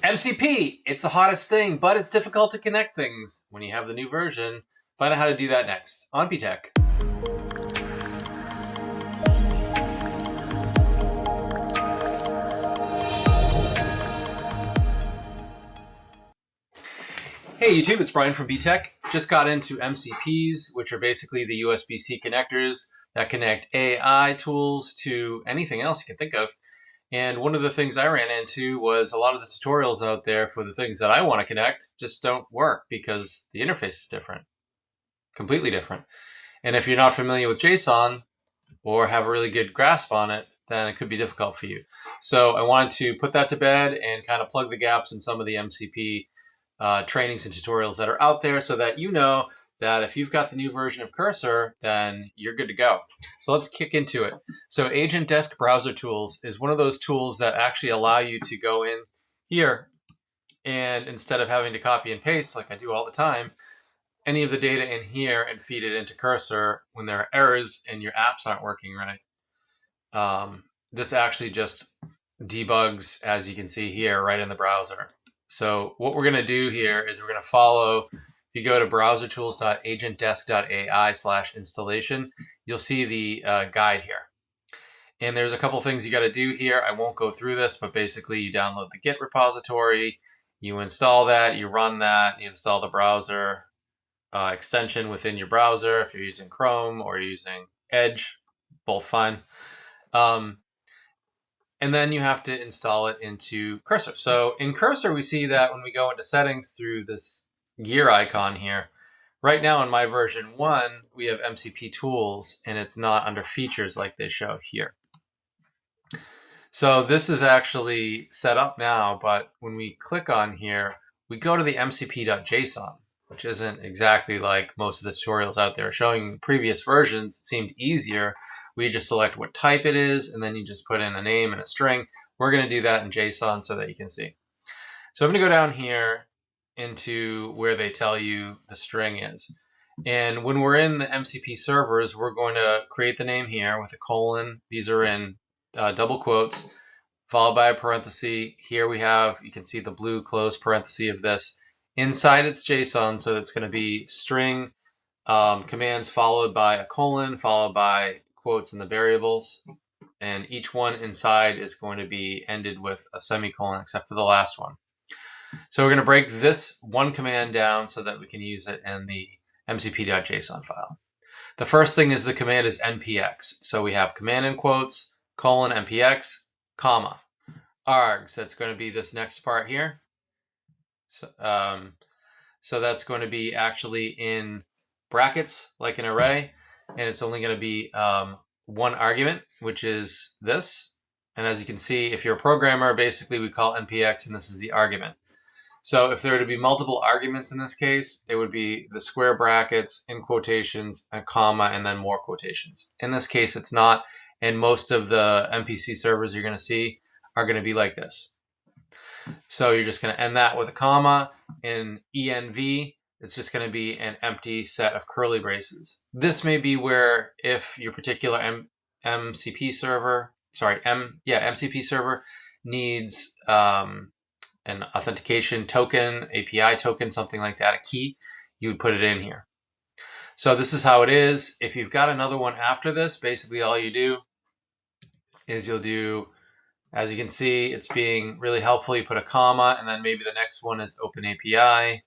MCP, it's the hottest thing, but it's difficult to connect things when you have the new version. Find out how to do that next on BTECH. Hey YouTube, it's Brian from BTECH. Just got into MCPs, which are basically the USB-C connectors that connect AI tools to anything else you can think of. And one of the things I ran into was a lot of the tutorials out there for the things that I want to connect just don't work because the interface is different, completely different. And if you're not familiar with JSON or have a really good grasp on it, then it could be difficult for you. So I wanted to put that to bed and kind of plug the gaps in some of the MCP trainings and tutorials that are out there so that you know that if you've got the new version of Cursor, then you're good to go. So let's kick into it. So AgentDesk browser tools is one of those tools that actually allow you to go in here and instead of having to copy and paste like I do all the time, any of the data in here and feed it into Cursor when there are errors and your apps aren't working right. This actually just debugs, as you can see here, right in the browser. So what we're going to do here is we're going to follow. If you go to browsertools.agentdesk.ai/installation, you'll see the guide here. And there's a couple things you got to do here. I won't go through this, but basically you download the Git repository, you install that, you run that, you install the browser extension within your browser if you're using Chrome or using Edge, both fine. And then you have to install it into Cursor. So in Cursor, we see that when we go into settings through this gear icon here, right now in my version 1, we have MCP tools and it's not under features like they show here. So this is actually set up now, but when we click on here, we go to the mcp.json, which isn't exactly like most of the tutorials out there showing previous versions. It seemed easier. We just select what type it is, and then you just put in a name and a string. We're going to do that in JSON so that you can see. So I'm going to go down here into where they tell you the string is. And when we're in the MCP servers, we're going to create the name here with a colon. These are in double quotes, followed by a parenthesis. Here we have, you can see the blue close parenthesis of this. Inside it's JSON, so it's going to be string commands followed by a colon, followed by quotes in the variables. And each one inside is going to be ended with a semicolon except for the last one. So we're going to break this one command down so that we can use it in the mcp.json file. The first thing is the command is npx. So we have command in quotes, colon, npx, comma, args. That's going to be this next part here. So that's going to be actually in brackets like an array, and it's only going to be one argument, which is this. And as you can see, if you're a programmer, basically we call npx, and this is the argument. So if there were to be multiple arguments in this case, it would be the square brackets, in quotations, a comma, and then more quotations. In this case, it's not, and most of the MPC servers you're going to see are going to be like this. So you're just going to end that with a comma. In env, it's just going to be an empty set of curly braces. This may be where if your particular MCP server needs an authentication token, API token, something like that, a key, you would put it in here. So this is how it is. If you've got another one after this, basically all you do is you'll do, as you can see, it's being really helpful. You put a comma, and then maybe the next one is OpenAI,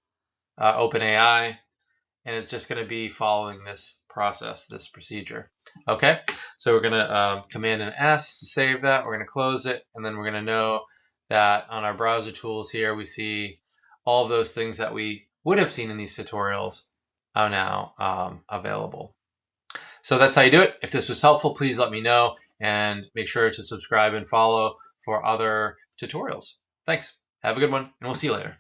and it's just going to be following this process, this procedure. Okay, so we're going to command an S to save that. We're going to close it, and then we're going to know that on our browser tools here, we see all of those things that we would have seen in these tutorials are now available. So that's how you do it. If this was helpful, please let me know, and make sure to subscribe and follow for other tutorials. Thanks. Have a good one, and we'll see you later.